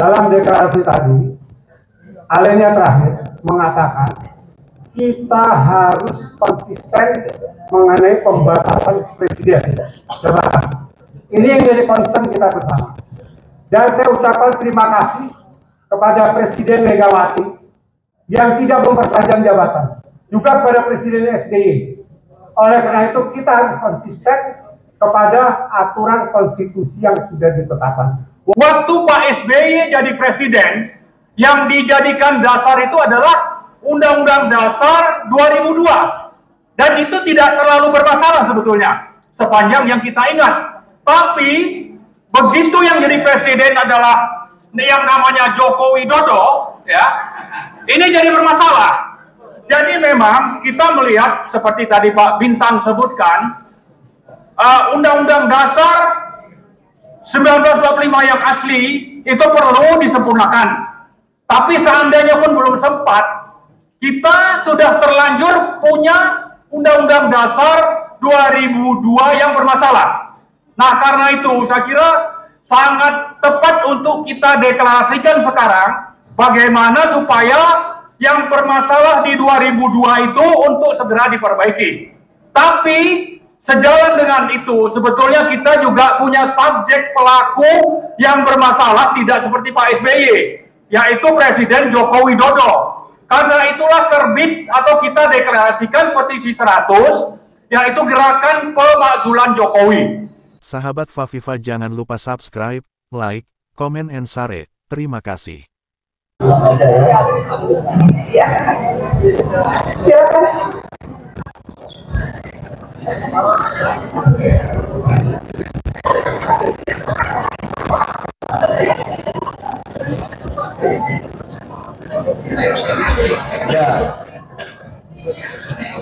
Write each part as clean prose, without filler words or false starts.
dalam deklarasi tadi, alinea terakhir mengatakan kita harus konsisten mengenai pembatasan presiden. Ini yang jadi concern kita bersama. Dan saya ucapkan terima kasih kepada Presiden Megawati yang tidak memperpanjang jabatan, juga kepada Presiden SBY. Oleh karena itu kita harus konsisten kepada aturan konstitusi yang sudah ditetapkan. Waktu Pak SBY jadi presiden, yang dijadikan dasar itu adalah Undang-Undang Dasar 2002. Dan itu tidak terlalu bermasalah sebetulnya, sepanjang yang kita ingat. Tapi, begitu yang jadi presiden adalah yang namanya Joko Widodo, ya, ini jadi bermasalah. Jadi memang kita melihat, seperti tadi Pak Bintang sebutkan, Undang-Undang Dasar 1945 yang asli itu perlu disempurnakan. Tapi seandainya pun belum sempat, kita sudah terlanjur punya Undang-Undang Dasar 2002 yang bermasalah. Nah, karena itu saya kira sangat tepat untuk kita deklarasikan sekarang bagaimana supaya yang bermasalah di 2002 itu untuk segera diperbaiki. Tapi sejalan dengan itu, sebetulnya kita juga punya subjek pelaku yang bermasalah tidak seperti Pak SBY, yaitu Presiden Joko Widodo. Karena itulah terbit atau kita deklarasikan petisi 100, yaitu Gerakan Pemakzulan Jokowi. Sahabat Faviva, jangan lupa subscribe, like, komen, and share. Terima kasih.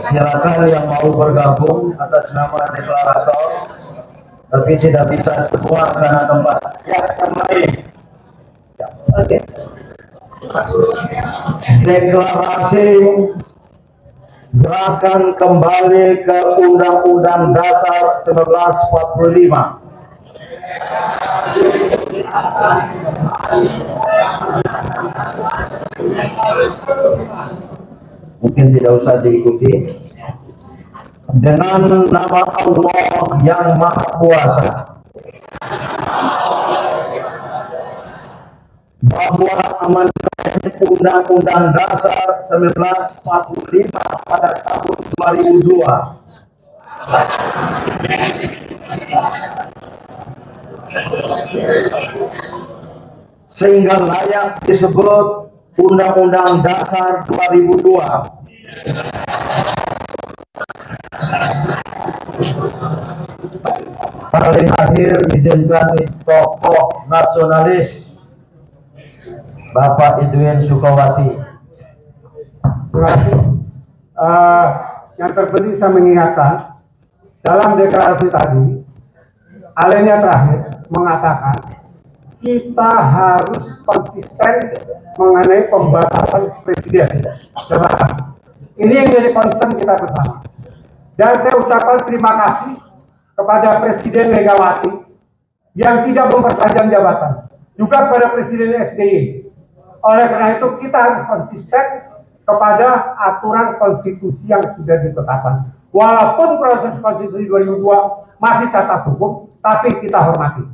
Silakan yang mau bergabung atas nama deklarator, tapi tidak bisa semua karena tempat. Ya, kembali. Oke. Deklarasi gerakan kembali ke Undang-Undang Dasar 1945. Mungkin tidak usah diikuti. Dengan nama Allah yang Maha Kuasa, bahwa amandemen Undang-Undang Dasar 1945 pada tahun 2002 sehingga layak disebut Undang-Undang Dasar 2002. Paling akhir izinkan tokoh nasionalis Bapak Idwin Sukawati. Yang terpenting saya mengingatkan, dalam deklarasi tadi, alinea terakhir mengatakan kita harus konsisten mengenai pembatasan presiden. Ini yang jadi concern kita bersama. Dan saya ucapkan terima kasih kepada Presiden Megawati yang tidak memperpanjang jabatan, juga kepada Presiden SBY. Oleh karena itu kita harus konsisten kepada aturan konstitusi yang sudah ditetapkan. Walaupun proses konstitusi 2002 masih cacat hukum, tapi kita hormati.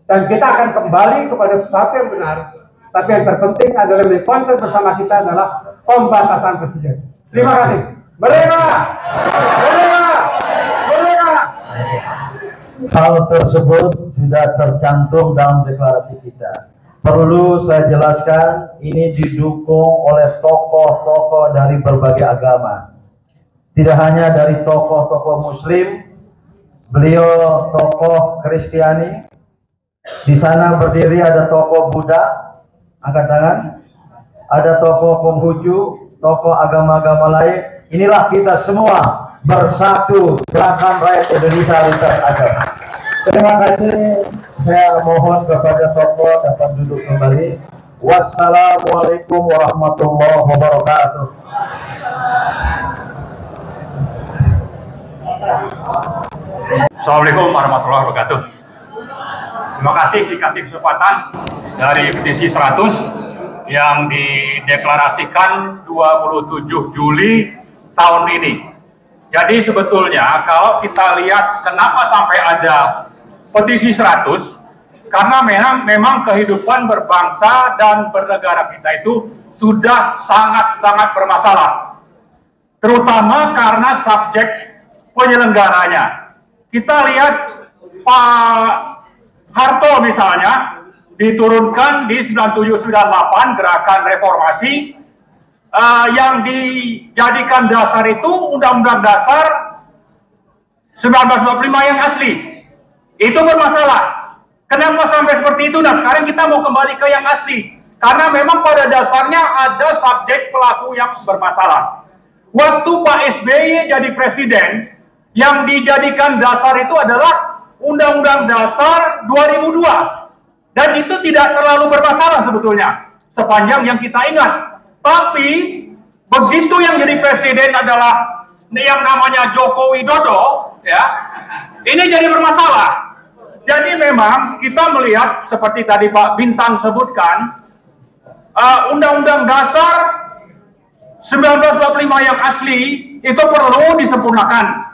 Dan kita akan kembali kepada sesuatu yang benar. Tapi yang terpenting adalah concern bersama kita adalah pembatasan presiden. Terima kasih. Merdeka! Merdeka! Merdeka! Hal tersebut sudah tercantum dalam deklarasi kita. Perlu saya jelaskan, ini didukung oleh tokoh-tokoh dari berbagai agama. Tidak hanya dari tokoh-tokoh Muslim, beliau tokoh Kristiani. Di sana berdiri ada tokoh Buddha, angkat tangan. Ada tokoh Konghucu, tokoh agama-agama lain. Inilah kita semua bersatu, gerakan rakyat Indonesia lintas agama. Terima kasih. Saya mohon kepada tokoh dapat duduk kembali. Wassalamualaikum warahmatullahi wabarakatuh. Assalamualaikum warahmatullahi wabarakatuh. Terima kasih dikasih kesempatan dari petisi 100 yang dideklarasikan 27 Juli tahun ini. Jadi sebetulnya kalau kita lihat kenapa sampai ada petisi 100, karena memang kehidupan berbangsa dan bernegara kita itu sudah sangat-sangat bermasalah. Terutama karena subjek penyelenggaranya. Kita lihat Pak Harto misalnya diturunkan di 9798 gerakan reformasi, yang dijadikan dasar itu Undang-Undang Dasar 1945 yang asli. Itu bermasalah. Kenapa sampai seperti itu? Nah, sekarang kita mau kembali ke yang asli. Karena memang pada dasarnya ada subjek pelaku yang bermasalah. Waktu Pak SBY jadi presiden, yang dijadikan dasar itu adalah Undang-Undang Dasar 2002. Dan itu tidak terlalu bermasalah sebetulnya, sepanjang yang kita ingat. Tapi, begitu yang jadi presiden adalah yang namanya Joko Widodo, ya, ini jadi bermasalah. Jadi memang kita melihat seperti tadi Pak Bintang sebutkan, Undang-Undang Dasar 1945 yang asli itu perlu disempurnakan.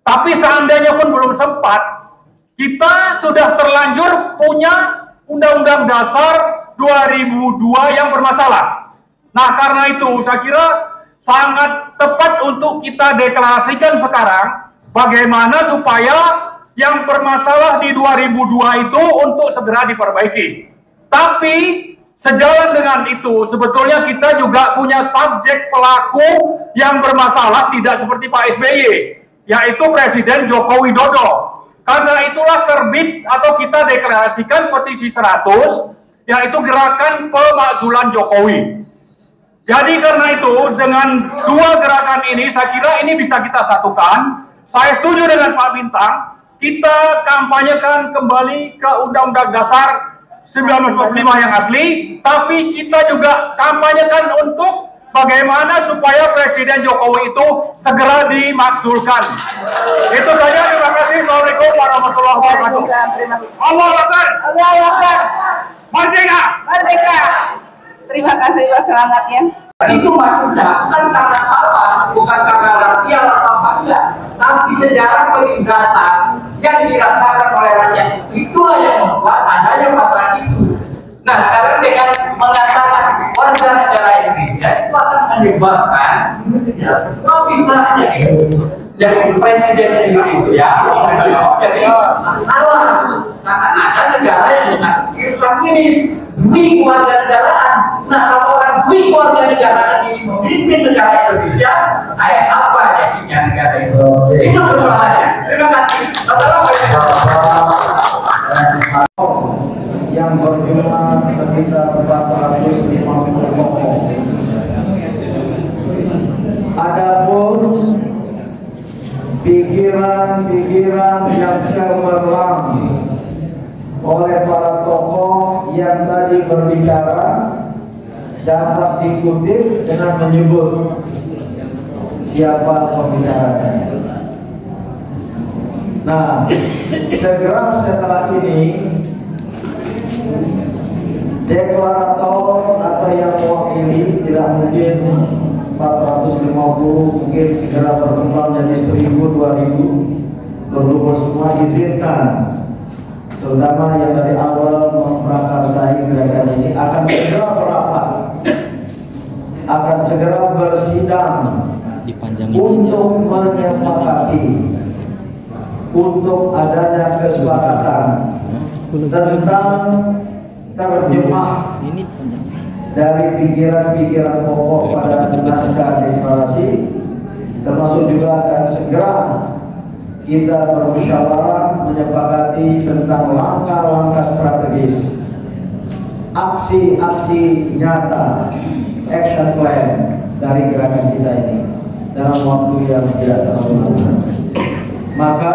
Tapi seandainya pun belum sempat, kita sudah terlanjur punya Undang-Undang Dasar 2002 yang bermasalah. Nah, karena itu saya kira sangat tepat untuk kita deklarasikan sekarang bagaimana supaya yang bermasalah di 2002 itu untuk segera diperbaiki. Tapi sejalan dengan itu sebetulnya kita juga punya subjek pelaku yang bermasalah tidak seperti Pak SBY, yaitu Presiden Joko Widodo. Karena itulah terbit atau kita deklarasikan petisi 100, yaitu gerakan pemakzulan Jokowi. Jadi karena itu dengan dua gerakan ini saya kira ini bisa kita satukan. Saya setuju dengan Pak Bintang. Kita kampanyekan kembali ke Undang-Undang Dasar 1945 yang asli, tapi kita juga kampanyekan untuk bagaimana supaya Presiden Jokowi itu segera dimakzulkan. Itu saja, terima kasih. Assalamualaikum warahmatullahi wabarakatuh. Allahu Akbar. Allahu Akbar. Merdeka. Merdeka. Terima kasih Pak semangatnya. Itu maksudnya bukan karena apa, bukan karena rakyat atau apa enggak, tapi sejarah peninggalan yang dirasakan oleh rakyat itulah yang membuat adanya masalah itu. Nah, sekarang dengan mengatakan warga negara Indonesia itu akan menyebabkan bisa jadi presiden Indonesia jadi Allah, karena ada negara yang mengatakan Islamis dui keluarga negaraan. Nah, kalau orang dui keluarga negaraan ini memimpin negara Indonesia, kayak apa jadinya negara itu? Itu persoalannya. Terima kasih. Yang berjumlah sekitar 450 pokok. Adapun pikiran-pikiran yang cemerlang oleh para tokoh yang tadi berbicara dapat dikutip dengan menyebut siapa pembicaranya. Nah, segera setelah ini deklarator atau yang mewakili tidak mungkin 450, mungkin segera berkembang jadi 1000, 2000. Perlu semua izinkan, terutama yang dari awal memprakarsai gerakan ini akan segera berapat, akan segera bersidang untuk menyepakati, untuk adanya kesepakatan tentang terjemah dari pikiran-pikiran pokok pada naskah deklarasi, termasuk juga akan segera kita bermusyawarah menyepakati tentang langkah-langkah strategis, aksi-aksi nyata, action plan dari gerakan kita ini dalam waktu yang tidak terlalu lama. Maka